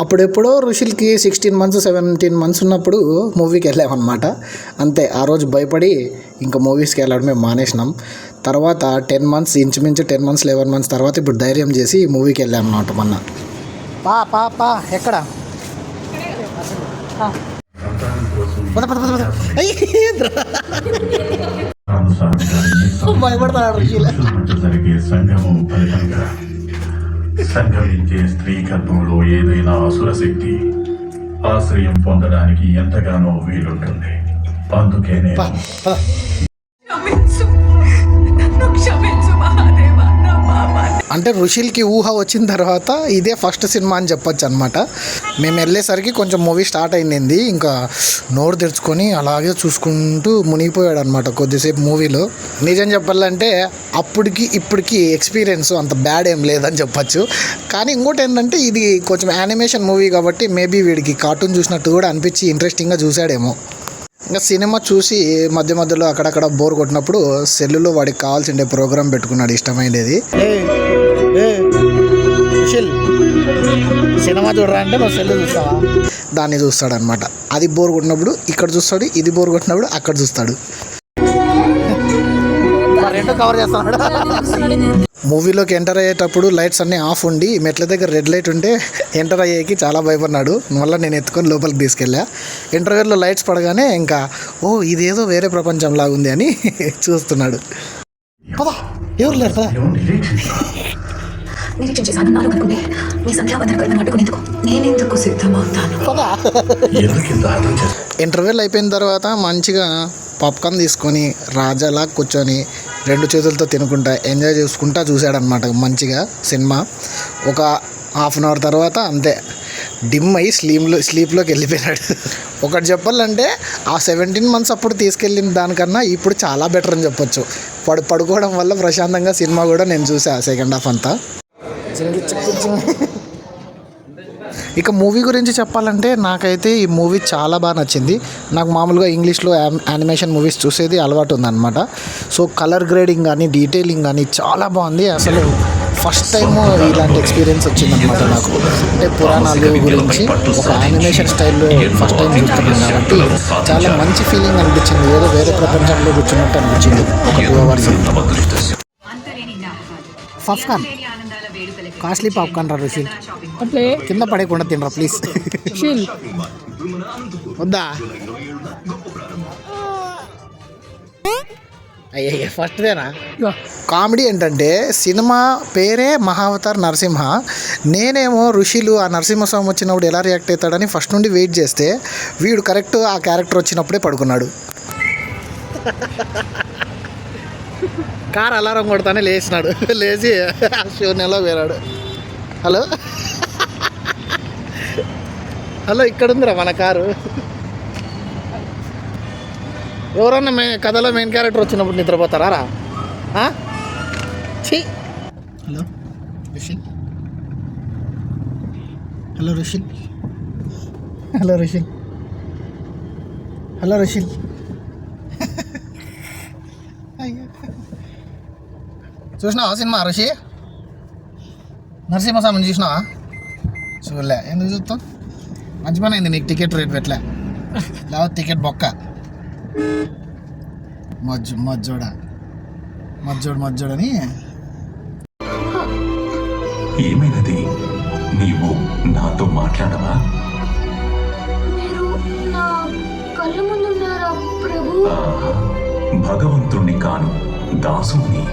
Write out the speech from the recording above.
అప్పుడెప్పుడో ఋషులకి 16 months 17 months ఉన్నప్పుడు మూవీకి వెళ్ళామన్నమాట. అంతే, ఆ రోజు భయపడి ఇంకా మూవీస్కి వెళ్ళడమే మానేసినాం. తర్వాత 10 months, ఇంచుమించు 10 months 11 months తర్వాత ఇప్పుడు ధైర్యం చేసి మూవీకి వెళ్ళాం అన్నమాట మొన్న. పా ఎక్కడ భయపడతాడు ఋషులు. సంగమించే స్త్రీ గర్భంలో ఏదైనా అసుర శక్తి ఆశ్రయం పొందడానికి ఎంతగానో వీలుంటుంది. అందుకే నేను అంటే ఋషులకి ఊహ వచ్చిన తర్వాత ఇదే ఫస్ట్ సినిమా అని చెప్పొచ్చు అనమాట. మేము వెళ్ళేసరికి కొంచెం మూవీ స్టార్ట్ అయింది. ఇంకా నోరు తెరుచుకొని అలాగే చూసుకుంటూ మునిగిపోయాడు అనమాట కొద్దిసేపు మూవీలో. నిజం చెప్పాలంటే అప్పటికి ఇప్పటికి ఎక్స్పీరియన్స్ అంత బ్యాడ్ ఏం లేదని చెప్పచ్చు. కానీ ఇంకోటి ఏంటంటే ఇది కొంచెం యానిమేషన్ మూవీ కాబట్టి మేబీ వీడికి కార్టూన్ చూసినట్టు కూడా అనిపించి ఇంట్రెస్టింగ్గా చూసాడేమో. ఇంకా సినిమా చూసి మధ్య మధ్యలో అక్కడక్కడ బోర్ కొట్టినప్పుడు సెల్లులో వాడికి కావాల్సిండే ప్రోగ్రామ్ పెట్టుకున్నాడు ఇష్టమైనది. సినిమా చూడరా అంటే నువ్వు సెల్లు చూస్తావా, దాన్ని చూస్తాడు అనమాట. అది బోర్ కొట్టినప్పుడు ఇక్కడ చూస్తాడు, ఇది బోర్ కొట్టినప్పుడు అక్కడ చూస్తాడు. రెండు కవర్ చేస్తాడు. మూవీలోకి ఎంటర్ అయ్యేటప్పుడు లైట్స్ అన్నీ ఆఫ్ ఉండి మెట్ల దగ్గర రెడ్ లైట్ ఉంటే ఎంటర్ అయ్యేకి చాలా భయపడినాడు. మళ్ళీ నేను ఎత్తుకొని లోపలికి తీసుకెళ్ళా. ఇంటర్వ్యూలో లైట్స్ పడగానే ఇంకా ఇదేదో వేరే ప్రపంచంలాగా ఉంది అని చూస్తున్నాడు. పదా ఎవరు లేరు పదా. ఇంటర్వ్యూలు అయిపోయిన తర్వాత మంచిగా పాప్కార్న్ తీసుకొని రాజాలా కూర్చొని 2 చేతులతో తినుకుంటా ఎంజాయ్ చేసుకుంటా చూశాడనమాట మంచిగా సినిమా. ఒక ½ an hour తర్వాత అంతే డిమ్ అయ్యి స్లీప్లోకి వెళ్ళిపోయాడు. ఒకటి చెప్పాలంటే ఆ 17 months అప్పుడు తీసుకెళ్ళిన దానికన్నా ఇప్పుడు చాలా బెటర్ అని చెప్పొచ్చు. పడుకోవడం వల్ల ప్రశాంతంగా సినిమా కూడా నేను చూసా సెకండ్ హాఫ్ అంతా. ఇక మూవీ గురించి చెప్పాలంటే నాకైతే ఈ మూవీ చాలా బాగా నచ్చింది. నాకు మామూలుగా ఇంగ్లీష్లో యానిమేషన్ మూవీస్ చూసేది అలవాటు ఉందన్నమాట. సో కలర్ గ్రేడింగ్ కానీ డీటెయిలింగ్ కానీ చాలా బాగుంది. అసలు ఫస్ట్ టైం ఇలాంటి ఎక్స్పీరియన్స్ వచ్చిందనమాట నాకు. అంటే పురాణాలు గురించి ఒక యానిమేషన్ స్టైల్లో ఫస్ట్ టైం చూస్తున్నాను కాబట్టి చాలా మంచి ఫీలింగ్ అనిపించింది. ఏదో వేరే ప్రపంచంలో కూర్చున్నట్టు అనిపించింది ఒక 2 hours. పాప్కార్న్ కాస్ట్లీ పాప్కార్న్ రా రుషిల్, కింద పడేయకుండా తినరా ప్లీజ్. వద్దా అయ్యే ఫస్ట్దేనా. కామెడీ ఏంటంటే సినిమా పేరే మహావతార్ నరసింహ. నేనేమో ఋషులు ఆ నరసింహస్వామి వచ్చినప్పుడు ఎలా రియాక్ట్ అవుతాడని ఫస్ట్ నుండి వెయిట్ చేస్తే వీడు కరెక్ట్ ఆ క్యారెక్టర్ వచ్చినప్పుడే పడుకున్నాడు. కారు అలారం కొడతానే లేచినాడు. లేచి ఆ శూన్యంలో వేరాడు. హలో ఇక్కడుందిరా మన కారు. ఎవరన్నా కథలో మెయిన్ క్యారెక్టర్ వచ్చినప్పుడు నిద్రపోతారా రా? Hello Rishil, hello Rishil, hello Rishil, hello Rishil. చూసినావా సినిమా ఋషి? నరసింహస్వామిని చూసినావా? చూడలే, ఎందుకు చూస్తావు? మంచి పని అయింది నీకు టికెట్ రేట్ పెట్టలే, లేకపోతే టికెట్ బొక్క. మజ్జోడని. ఏమైనది? నీవు నాతో మాట్లాడవా? భగవంతుణ్ణి కాను, దాసుని.